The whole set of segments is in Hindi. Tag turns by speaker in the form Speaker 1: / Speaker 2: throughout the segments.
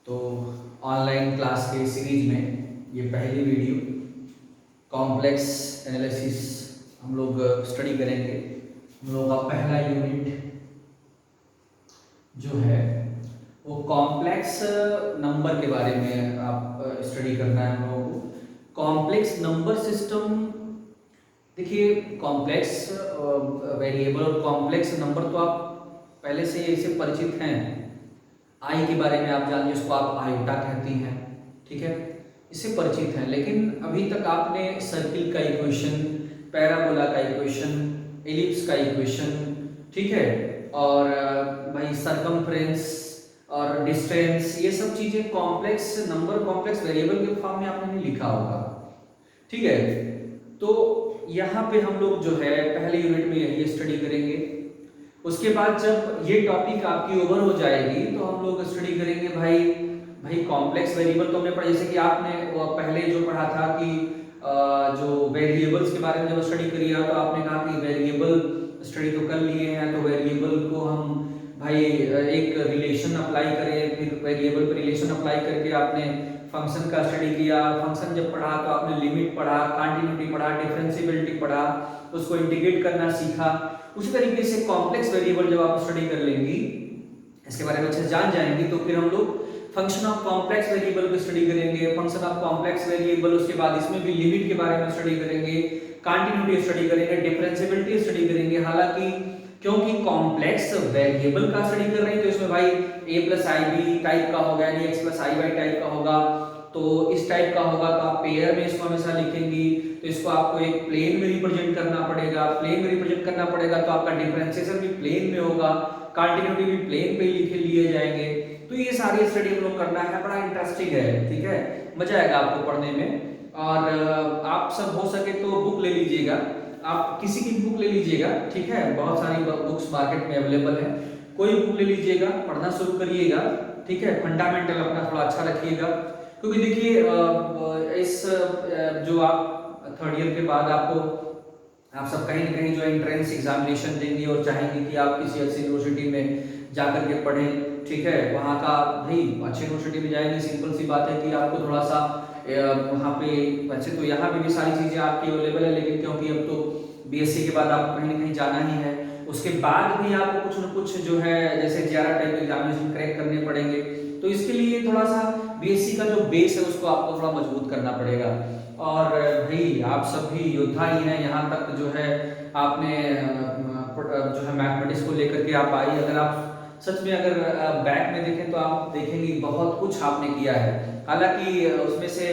Speaker 1: तो ऑनलाइन क्लास के सीरीज में ये पहली वीडियो कॉम्प्लेक्स एनालिसिस हम लोग स्टडी करेंगे। हम लोग का पहला यूनिट जो है वो कॉम्प्लेक्स नंबर के बारे में आप स्टडी करना है हम लोगों को। कॉम्प्लेक्स नंबर सिस्टम, देखिए कॉम्प्लेक्स वेरिएबल और कॉम्प्लेक्स नंबर तो आप पहले से इससे परिचित हैं। आई के बारे में आप जानिए, उसको आप आयोटा कहती हैं, ठीक है, इससे परिचित हैं। लेकिन अभी तक आपने सर्किल का इक्वेशन, पैराबोला का इक्वेशन, एलिप्स का इक्वेशन, ठीक है, और भाई सरकमफ्रेंस और डिस्टेंस, ये सब चीजें कॉम्प्लेक्स नंबर, कॉम्प्लेक्स वेरिएबल के फॉर्म में आपने नहीं लिखा होगा, ठीक है। तो यहाँ पे हम लोग जो है पहले यूनिट में यही स्टडी करेंगे। उसके बाद जब ये टॉपिक आपकी ओवर हो जाएगी तो हम लोग स्टडी करेंगे भाई कॉम्प्लेक्स वेरिएबल। तो हमने पढ़ा, जैसे कि आपने पहले जो पढ़ा था कि जो वेरिएबल्स के बारे में जब स्टडी करिए तो आपने कहा कि वेरिएबल स्टडी तो कर लिए हैं, तो वेरिएबल को हम भाई एक रिलेशन अप्लाई करें, फिर वेरिएबल पर रिलेशन अप्लाई करके आपने फंक्शन का स्टडी किया। फंक्शन जब पढ़ा तो आपने लिमिट पढ़ा, कंटिन्यूटी पढ़ा, डिफरेंशिएबिलिटी पढ़ा, उसको इंटीग्रेट करना सीखा। उसी तरीके से कॉम्प्लेक्स वेरिएबल जब आप स्टडी कर लेंगी, इसके बारे में अच्छे से जान जाएंगी, तो फिर हम लोग फंक्शन ऑफ कॉम्प्लेक्स वेरिएबल पे स्टडी करेंगे, फंक्शन ऑफ कॉम्प्लेक्स वेरिएबल, उसके बाद इसमें भी लिमिट के बारे में स्टडी करेंगे, कंटिन्यूटी स्टडी करेंगे, डिफरेंशिएबिलिटी स्टडी करेंगे। हालांकि क्योंकि कॉम्प्लेक्स वेरिएबल का स्टडी कर रहे हैं तो इसमें भाई a plus i b type का होगा, यानी x plus i y type का होगा। तो इस टाइप का होगा तो आप पेयर में इसको हमेशा लिखेंगी, तो इसको आपको एक प्लेन में रिप्रेजेंट करना पड़ेगा। प्लेन में रिप्रेजेंट करना पड़ेगा तो आपका डिफरेंशिएशन भी प्लेन में होगा, कंटिन्यूटी भी प्लेन पे लिखे लिए जाएंगे। तो ये सारी स्टडी हम लोग करना है, बड़ा इंटरेस्टिंग है, ठीक है, मजा आएगा आपको पढ़ने में। और आप सब हो सके तो बुक ले लीजिएगा, आप किसी की बुक ले लीजिएगा, ठीक है, बहुत सारी बुक्स मार्केट में अवेलेबल है, कोई बुक ले लीजिएगा, पढ़ना शुरू करिएगा, ठीक है। फंडामेंटल अपना थोड़ा अच्छा रखिएगा, क्योंकि देखिए इस जो आप थर्ड ईयर के बाद आपको आप सब कहीं ना कहीं जो एंट्रेंस एग्जामिनेशन देंगे और चाहेंगे कि आप किसी अच्छी यूनिवर्सिटी में जाकर के पढ़ें, ठीक है, वहाँ का भाई अच्छी यूनिवर्सिटी में जाएंगे, सिंपल सी बात है कि आपको थोड़ा सा वहाँ पे, वैसे तो यहाँ पे भी सारी चीज़ें आपकी अवेलेबल है, लेकिन क्योंकि अब तो बीएससी के बाद आपको कहीं ना कहीं जाना ही है, उसके बाद भी आपको कुछ न कुछ जो है जैसे जेआरएफ टाइप एग्जामिनेशन क्रैक करने पड़ेंगे। तो इसके लिए थोड़ा सा बीएससी का जो बेस है उसको आपको थोड़ा मजबूत करना पड़ेगा। और भाई आप सब भी योद्धा ही हैं, यहाँ तक जो है आपने जो है मैथमेटिक्स को लेकर के आप आई, अगर आप सच में अगर बैक में देखें तो आप देखेंगे बहुत कुछ आपने किया है। हालांकि उसमें से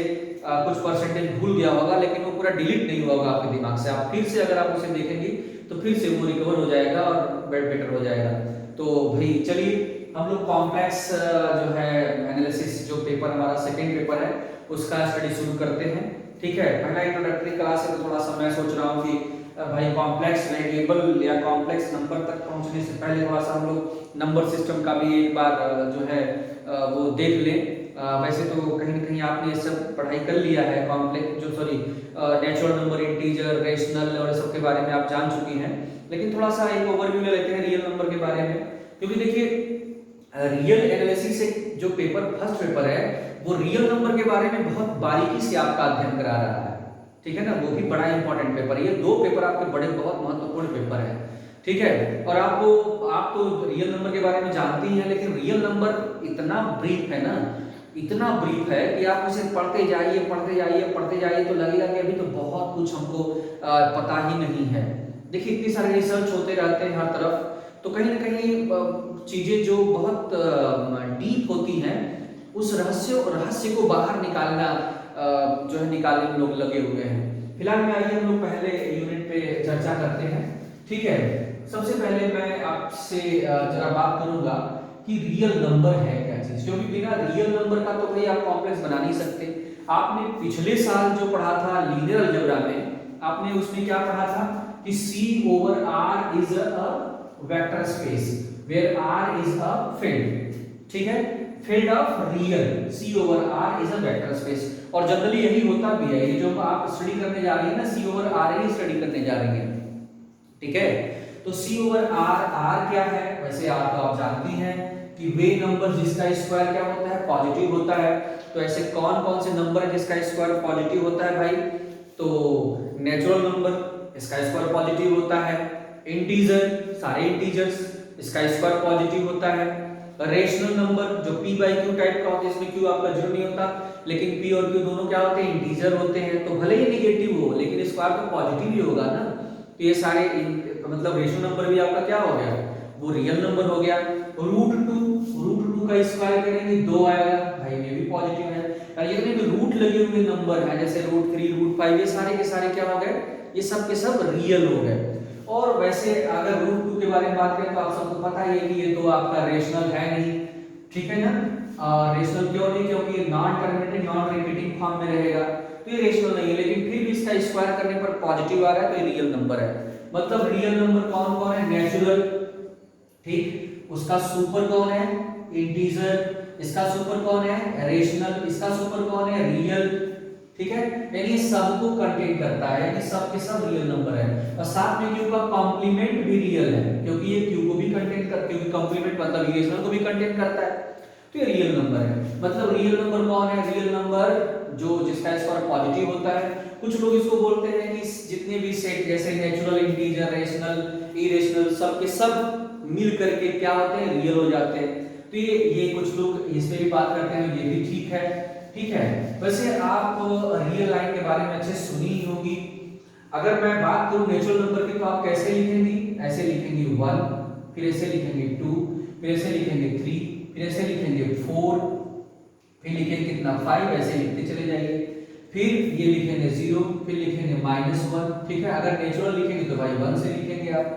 Speaker 1: कुछ परसेंटेज भूल गया होगा, लेकिन वो पूरा डिलीट नहीं हुआ होगा आपके दिमाग से। आप फिर से अगर आप उसे देखेंगे तो फिर से वो रिकवर हो जाएगा और बेटर हो जाएगा। तो भाई चलिए हम लोग कॉम्प्लेक्स जो है एनालिसिस जो पेपर हमारा सेकेंड पेपर है उसका स्टडी शुरू करते हैं, ठीक है। पहला इंट्रोडक्टरी क्लास है तो थोड़ा सा मैं सोच रहा हूँ कि भाई कॉम्प्लेक्स वेरिएबल या कॉम्प्लेक्स नंबर तक पहुंचने से पहले थोड़ा सा हम लोग नंबर सिस्टम का भी एक बार जो है वो देख लें। वैसे तो कहीं ना कहीं आपने ये सब पढ़ाई कर लिया है, कॉम्प्लेक्स जो sorry natural number, integer, rational और सब के बारे में आप जान चुकी हैं, लेकिन थोड़ा सा एक ओवरव्यू ले लेते हैं रियल नंबर के बारे में। क्योंकि देखिए रियल एनालिसिस से जो पेपर फर्स्ट पेपर है वो रियल नंबर के बारे में बहुत बारीकी से आपका अध्ययन करा रहा है, ठीक है ना, वो भी बड़ा इंपॉर्टेंट पेपर है। ये दो पेपर आपके बड़े बहुत महत्वपूर्ण पेपर है, ठीक है। और आप तो रियल नंबर के बारे में जानते ही हैं, लेकिन रियल नंबर इतना ब्रीफ है ना, इतना ब्रीफ है कि आप उसे पढ़ते जाइए पढ़ते जाइए पढ़ते जाइए तो लगेगा कि अभी तो बहुत कुछ हमको पता ही नहीं है। देखिए इतनी सारे रिसर्च होते रहते हैं हर तरफ, तो कहीं ना कहीं चीजें जो बहुत डीप होती हैं उस रहस्य को बाहर निकालना जो है निकालने में लोग लगे हुए हैं। फिलहाल में आइए हम लोग पहले यूनिट पे चर्चा करते हैं, ठीक है। सबसे पहले मैं आपसे जरा बात करूंगा कि रियल नंबर है क्या चीज, क्योंकि बिना रियल नंबर का तो भाई आप कॉम्प्लेक्स बना नहीं सकते। आपने पिछले साल जो पढ़ा था लीनियर अलजेब्रा में, आपने उसमें क्या पढ़ा था कि C over R is a vector space where R is a field, ठीक है, field of real C over R is a vector space. और जनरली यही होता भी है, ये जो आप स्टडी करने जा रही है ना C over R ही स्टडी करने जा रही है, ठीक है। तो C over R, R क्या है, वैसे आप तो आप जानती हैं कि वे नंबर जिसका स्क्वायर क्या होता है, पॉजिटिव होता है। तो ऐसे कौन कौन से नंबर है जिसका स्क्वायर पॉजिटिव होता है भाई? तो नेचुरल नंबर इसका स्क्वायर पॉजिटिव होता है, इंटीजर सारे इंटीजर्स इसका स्क्वायर पॉजिटिव होता है, रेशनल नंबर जो p बाई क्यू टाइप का होता है, इसमें q आपका जीरो नहीं होता, लेकिन p और q दोनों क्या होते हैं, इंटीजर होते हैं। तो भले ही नेगेटिव हो लेकिन स्क्वायर तो पॉजिटिव ही होगा ना। तो ये सारे मतलब रेशनल नंबर भी आपका क्या हो गया, वो रियल नंबर हो गया। रूट टू का स्क्वायर करेंगे 2 आएगा भाई, ये भी पॉजिटिव है। और ये जितने भी रूट लगे हुए नंबर हैं जैसे √3 √5 ये सारे के सारे क्या हो गए, ये सब के सब रियल हो गए। और वैसे अगर √2 के बारे में बात करें तो आप सबको पता ही है कि ये तो आपका रेशनल है नहीं, ठीक है ना। रेशनल क्यों नहीं, क्योंकि ये non terminating non repeating form में रहेगा, तो ये रेशनल नहीं है। लेकिन फिर भी इसका स्क्वायर करने पर पॉजिटिव आ रहा है तो ये रियल नंबर है। मतलब रियल नंबर कौन कौन है, नेचुरल, ठीक, उसका सुपर कौन है, इंटीजर, इसका सुपर कौन है, रेशनल, इसका सुपर कौन है, रियल, ठीक है। यानी सबको कंटेन करता है, यानी सब के सब रियल नंबर है। और साथ में क्यू का कॉम्प्लीमेंट भी रियल है क्योंकि ये क्यू को भी कंटेन करता है, क्योंकि कॉम्प्लीमेंट मतलब इरेशनल को भी कंटेन करता है, तो ये रियल नंबर है। मतलब रियल नंबर कौन है, रियल नंबर जो जिसका स्क्वायर पॉजिटिव होता है। कुछ लोग इसको बोलते हैं कि जितने भी सेट जैसे नेचुरल, इंटीजर, रेशनल, इरेशनल सब के सब मिल करके क्या होते हैं, रियल हो जाते हैं। तो ये कुछ लोग इस पे भी बात करते हैं, ये भी ठीक है, ठीक है। वैसे आप रियल लाइन के बारे में अच्छे सुनी ही होगी। अगर मैं बात करूं नेचुरल नंबर की तो आप कैसे लिखेंगी, ऐसे लिखेंगे 1, फिर ऐसे लिखेंगे 2, फिर ऐसे लिखेंगे 3, फिर ऐसे लिखेंगे 4, फिर लिखेंगे कितना 5, ऐसे लिखते चले जाइए। फिर ये लिखेंगे 0, फिर लिखेंगे -1, ठीक है। अगर नेचुरल लिखेंगे तो भाई 1 से लिखेंगे आप,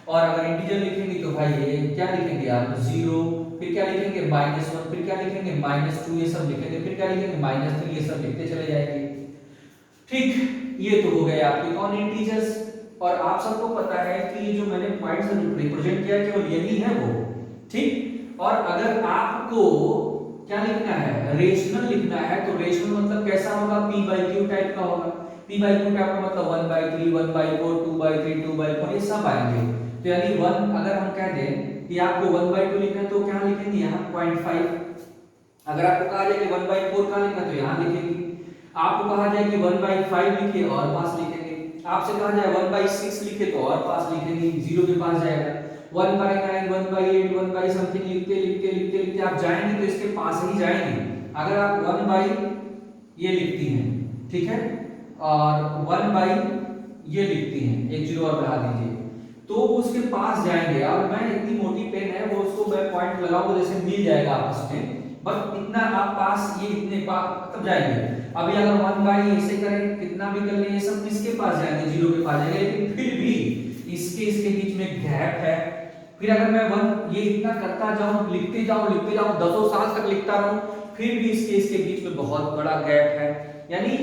Speaker 1: और अगर इंटीजर लिखेंगे तो भाई ये क्या लिखेंगे आप 0, फिर क्या लिखेंगे -1, फिर क्या लिखेंगे -2, ये सब लिखेंगे, फिर क्या लिखेंगे -3, ये सब लिखते चले जाएंगे, ठीक। ये तो हो गए आपके कौन, इंटीजर्स। और आप सबको पता है कि ये जो मैंने पॉइंट्स रिप्रेजेंट किया केवल यही है वो, ठीक। और अगर आपको क्या लिखना है, रेशनल लिखना है, तो रेशनल मतलब कैसा होगा, p बाई क्यू टाइप का होगा। p बाई क्यू टाइप का मतलब 1/3 1/4 2/3 2/4 ये सब आएंगे। तो यानी 1 अगर हम कह दें कि आपको 1/2 लिखना है तो क्या लिखेंगे यहाँ 0.5। अगर आपको कहा जाए कि 1/4 का लिखना तो यहाँ लिखेंगे। आपको कहा जाए कि 1/5 लिखिए और पास लिखेंगे। आपसे कहा जाए 1/6 लिखे तो और पास लिखेंगे, 0 के पास जाएगा। 1/9 1/8 1 समथिंग लिखते लिखते लिखते लिखते आप जाएंगे तो इसके पास ही जाएंगे। अगर आप 1 ये लिखती हैं, ठीक है, और 1 ये लिखती हैं, एक 0 और बढ़ा दीजिए तो उसके पास जाएंगे। और मैं इतनी मोटी पेन है वो उसको मैं पॉइंट लगाऊंगा जैसे मिल जाएगा आपस में, बस इतना आप पास ये इतने पास तब जाएंगे। अभी अगर 1 ऐसे करें कितना भी कर ले ये सब किसके पास जाएंगे, 0 के पास जाएंगे। लेकिन फिर भी इसके बीच में गैप है। फिर अगर मैं 1 ये इतना करता जाऊं लिखते जाऊं दसों साल तक लिखता रहूं, फिर भी इसके बीच में बहुत बड़ा गैप है। यानी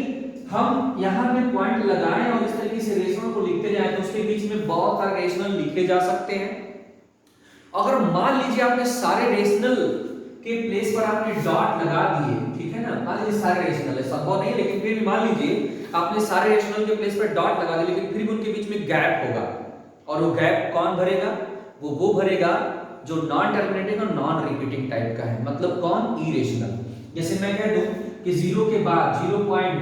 Speaker 1: हम यहाँ पे पॉइंट लगाएं और इस तरीके से रेशनल को लिखते जाएं तो उसके बीच में बहुत सारे रेशनल लिखे जा सकते हैं। अगर मान लीजिए आपने सारे रेशनल के प्लेस पर आपने डॉट लगा दिए, ठीक है ना, मान लीजिए सारे रेशनल है, संभव नहीं लेकिन फिर भी मान लीजिए आपने सारे रेशनल के प्लेस पर डॉट लगा दिए, लेकिन फिर भी उनके बीच में गैप होगा। और वो गैप कौन भरेगा, वो भरेगा जो नॉन टर्मिनेटिंग और नॉन रिपीटिंग टाइप का है। मतलब कौन, इरेशनल। जैसे मैं कह दूं कि 0 के बाद 0.0000001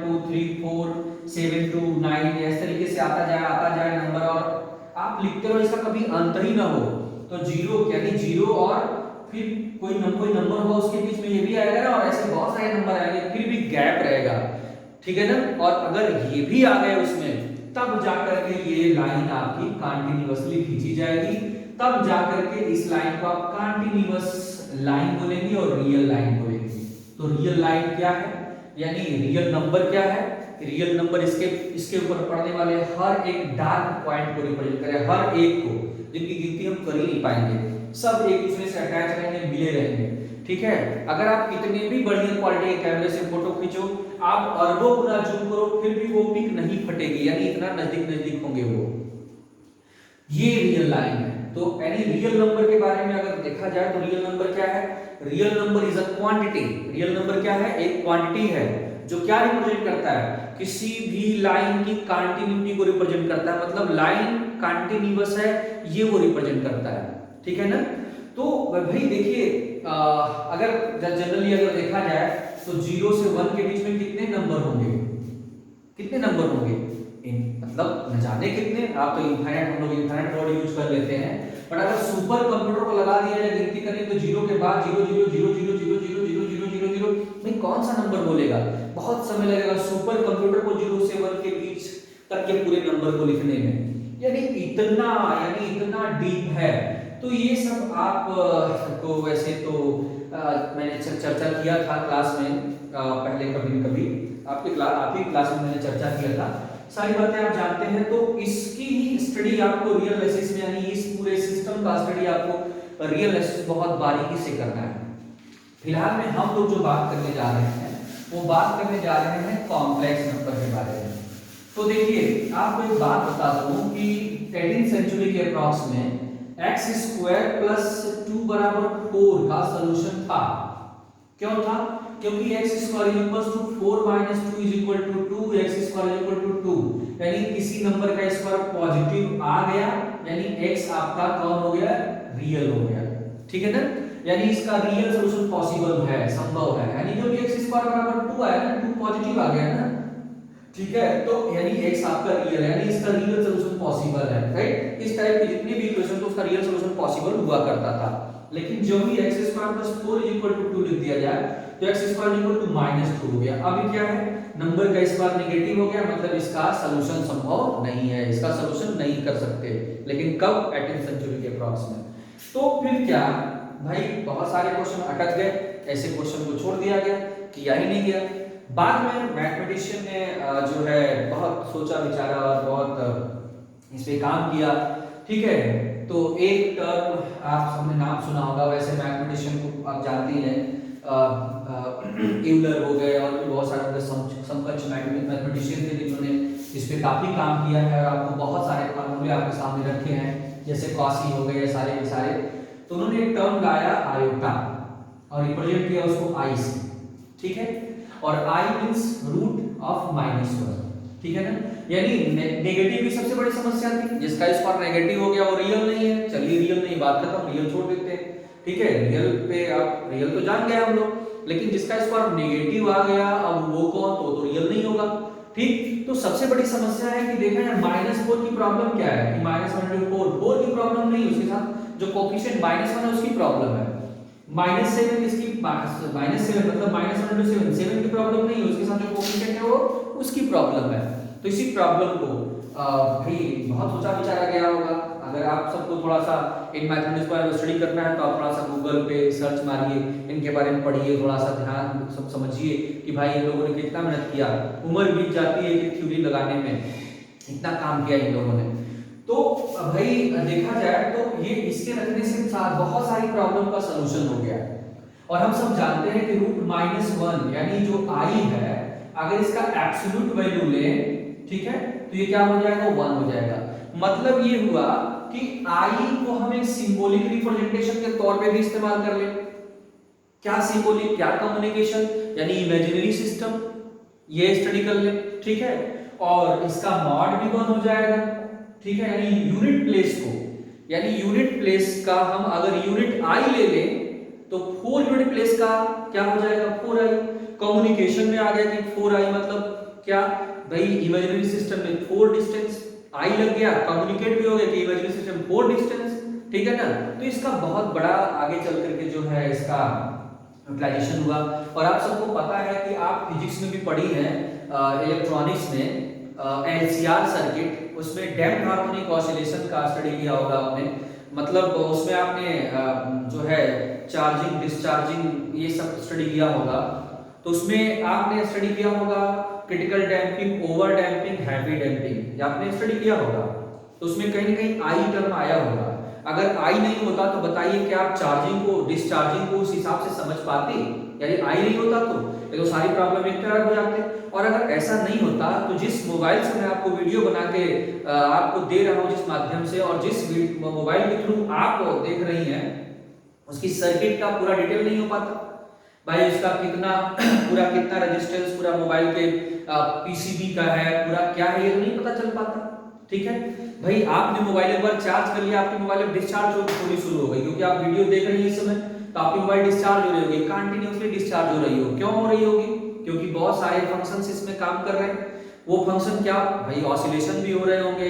Speaker 1: 2 3 4 7 2 9 इस तरीके से आता जाए नंबर, और आप लिखते रहो इसका कभी अंत ही ना हो। तो 0 यानी 0 और फिर कोई नंबर होगा उसके बीच में ये भी आएगा ना, और ऐसे बहुत सारे नंबर आएंगे, फिर भी गैप रहेगा, ठीक है ना। और अगर ये भी आ गए उसमें तब जाकर के ये लाइन आपकी कंटिन्यूअसली खींची जाएगी, तब जाकर के इस लाइन को आप कंटिन्यूअस लाइन बोलेंगे और रियल लाइन बोलेंगे। तो रियल लाइन क्या है, यानी रियल नंबर क्या है, रियल नंबर इसके ऊपर पड़ने वाले हर एक डार्क पॉइंट को रिप्रेजेंट करे, हर एक को, जिनकी गिनती हम कर ही नहीं पाएंगे, सब एक दूसरे से अटैच रहेंगे, मिले रहेंगे, ठीक है। अगर आप कितने भी बढ़िया क्वालिटी के कैमरे से फोटो खींचो, आप अरबों गुना जूम करो, फिर भी वो पिक नहीं फटेगी, यानी इतना नजदीक होंगे वो। ये रियल लाइन है। तो यानी रियल नंबर के बारे में अगर देखा जाए तो रियल नंबर क्या है, real number is a quantity. Real number क्या है, एक क्वांटिटी है जो क्या रिप्रेजेंट करता है, किसी भी लाइन की कंटिन्यूटी को रिप्रेजेंट करता है। मतलब लाइन कंटिन्यूअस है ये वो रिप्रेजेंट करता है, ठीक है ना। तो भाई देखिए अगर जनरली अगर देखा जाए तो 0 से 1 के बीच में कितने नंबर होंगे, कितने नंबर होंगे, मतलब न जाने कितने, आप तो इनफाइनाइट, हम लोग इनफाइनाइट वर्ड यूज कर लेते हैं, बट अगर सुपर कंप्यूटर को लगा दिया जाए गिनती करने तो 0 के बाद 0 0 0 0 0 0 0 0 0 0 भाई कौन सा नंबर बोलेगा, बहुत समय लगेगा सुपर कंप्यूटर को 0 से 1 के बीच तक के पूरे नंबर को लिखने में, यानी इतना डीप है। तो ये सब आप को वैसे तो मैंने चर्चा किया था क्लास में पहले कभी न कभी आप ही क्लास में मैंने चर्चा किया था, सारी बातें आप जानते हैं। तो इसकी ही स्टडी आपको रियल बेसिस में, यानी इस पूरे सिस्टम का स्टडी आपको रियल बेसिस बहुत बारीकी से करना है। फिलहाल में हम लोग जो बात करने जा रहे हैं वो बात करने जा रहे हैं कॉम्प्लेक्स नंबर के बारे में। तो देखिए आपको एक बात बता दूं कि 18th सेंचुरी के अप्रॉक्स में x स्क्वायर प्लस 2 बराबर 4 का सॉल्यूशन था। क्यों था? क्योंकि x square equals to 4 minus 2 is equal to 2, x square equal to 2, यानी किसी नंबर का स्क्वायर पॉजिटिव आ गया, यानी x आपका कौन हो गया, रियल हो गया, ठीक है ना, यानी इसका रियल सॉल्यूशन पॉसिबल है, संभव है, यानी जो x स्क्वायर बराबर 2 आया ना, 2 पॉजिटिव आ गया ना, ठीक है, तो यानी x आपका रियल है, यानी इसका रियल सॉल्यूशन पॉसिबल है, राइट। इस टाइप के जितने भी इक्वेशन तो उसका रियल सॉल्यूशन पॉसिबल हुआ करता था। लेकिन जो भी x square plus 4 is equal to 2 लिख दिया जाए तो x स्क्वायर इक्वल टू -2 हो गया। अब क्या है, नंबर का स्क्वायर नेगेटिव हो गया, मतलब इसका सॉल्यूशन संभव नहीं है, इसका सॉल्यूशन नहीं कर सकते। लेकिन कब? 18th सेंचुरी के अप्रॉक्स में। तो फिर क्या भाई, बहुत सारे क्वेश्चन अटक गए, ऐसे क्वेश्चन को छोड़ दिया गया, किया ही नहीं गया। बाद में मैथमेटिशियन ने जो है बहुत सोचा विचारा और बहुत इस पे काम किया, ठीक है। तो एक टर्म आप सबने नाम सुना होगा, वैसे मैथमेटिशियन को आप जानते ही हैं, यूलर हो गए और भी बहुत सारे समकक्ष मैथमेटिशियन थे जिन्होंने इस पे काफी काम किया है, और आपको बहुत सारे फार्मूले आपके सामने रखे हैं, जैसे कॉसी हो गए सारे के सारे। तो उन्होंने एक टर्म लाया आयोटा और रिप्रेजेंट किया उसको आई से, ठीक है, और i मींस रूट ऑफ -1, ठीक है ना, यानी नेगेटिव की सबसे बड़ी समस्या थी, जिसका स्क्वायर नेगेटिव हो गया वो रियल नहीं है, चलिए रियल नहीं, बात खत्म, रियल छोड़ देते हैं, ठीक है। रियल पे आप रियल तो जान गए हम लोग, लेकिन जिसका स्क्वायर नेगेटिव आ गया अब वो कौन, तो रियल नहीं होगा, ठीक। तो सबसे बड़ी समस्या है कि देखा जाए -4 की प्रॉब्लम क्या है कि -1/4 की प्रॉब्लम नहीं, उसके साथ जो कोएफिशिएंट -1 है उसकी प्रॉब्लम है। -7 इसकी -7 मतलब -1/7 7 की प्रॉब्लम नहीं है, उसके साथ जो कोएफिशिएंट है वो उसकी प्रॉब्लम है। तो इसी प्रॉब्लम को भी बहुत सोचा विचारा गया होगा। अगर आप सबको थोड़ा सा इन मैथमेटिक्स पर स्टडी करना है तो आप थोड़ा सा गूगल पे सर्च मारिए, इनके बारे में पढ़िए, थोड़ा सा ध्यान सब समझिए कि भाई इन लोगों ने कितना मेहनत किया, उम्र बीत जाती है कि थ्योरी लगाने में, इतना काम किया इन लोगों ने। तो भाई देखा जाए तो ये इसके रखने से साथ बहुत सारी प्रॉब्लम का सलूशन हो गया। और हम सब जानते हैं कि √-1 यानी जो i है, अगर इसका एब्सोल्यूट वैल्यू ले, ठीक है, तो ये क्या हो जाएगा, 1 हो जाएगा। मतलब ये हुआ कि i को हम एक सिंबॉलिक रिप्रेजेंटेशन के तौर पे भी इस्तेमाल कर ले। क्या सिंबॉलिक, क्या कम्युनिकेशन, यानी इमेजिनरी सिस्टम, ये स्टडी कर ले, ठीक है। और इसका मॉड भी 1 हो जाएगा, ठीक है, यानी यूनिट प्लेस को, यानी यूनिट प्लेस का हम अगर यूनिट i ले लें तो 4 यूनिट प्लेस का क्या हो जाएगा, 4i। कम्युनिकेशन में आ गया कि 4i मतलब क्या भाई, इमेजिनरी सिस्टम में 4 डिस्टेंस i लग गया, कम्युनिकेट भी हो गया कि इमेजिनरी सिस्टम 4 डिस्टेंस, ठीक है ना। तो इसका बहुत बड़ा आगे चल करके जो है इसका यूटिलाइजेशन हुआ। और आप सबको पता है कि आप फिजिक्स में भी पढ़ी है, इलेक्ट्रॉनिक्स में LCR सर्किट, उसमें डैम्प्ड हार्मोनिक ऑसिलेशन का स्टडी किया होगा आपने, मतलब उसमें आपने जो है चार्जिंग डिस्चार्जिंग ये सब स्टडी किया होगा। तो उसमें आपने स्टडी किया होगा critical damping, over damping, heavy damping, आपने स्टडी किया होगा। तो उसमें कहीं ना कहीं आई टर्म आया होगा। अगर आई नहीं होता तो बताइए कि आप चार्जिंग को डिस्चार्जिंग को उस हिसाब से समझ पाते, यानी आई नहीं होता तो ये तो सारी प्रॉब्लम एक तरह हो जाते। और अगर ऐसा नहीं होता तो जिस मोबाइल से मैं आपको वीडियो बना के आपको दे रहा हूँ जिस माध्यम से, और जिस मोबाइल के थ्रू आप देख रही हैं, उसकी सर्किट का पूरा डिटेल नहीं हो पाता भाई, उसका कितना पूरा कितना रेजिस्टेंस पूरा मोबाइल के पीसीबी का है, पूरा क्या है ये नहीं पता चल पाता, ठीक है भाई, आपने मोबाइल एक बार चार्ज कर लिया, आपके मोबाइल में डिस्चार्ज होनी शुरू हो गई, क्योंकि आप वीडियो देख रहे हैं इस समय, तो आपकी मोबाइल डिस्चार्ज हो रही होगी, कंटिन्यूअसली डिस्चार्ज हो रही हो, क्यों हो रही होगी? क्योंकि बहुत सारे फंक्शंस इसमें काम कर रहे हैं। वो फंक्शन क्या भाई, ऑसिलेशन भी हो रहे होंगे।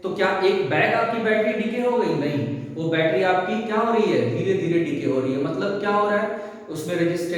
Speaker 1: तो क्या एक बैग आपकी बैटरी डीके हो गई? नहीं, वो बैटरी आपकी क्या हो रही है, धीरे धीरे डीके हो रही है। मतलब क्या हो रहा है, उसमें रेजिस्टेंस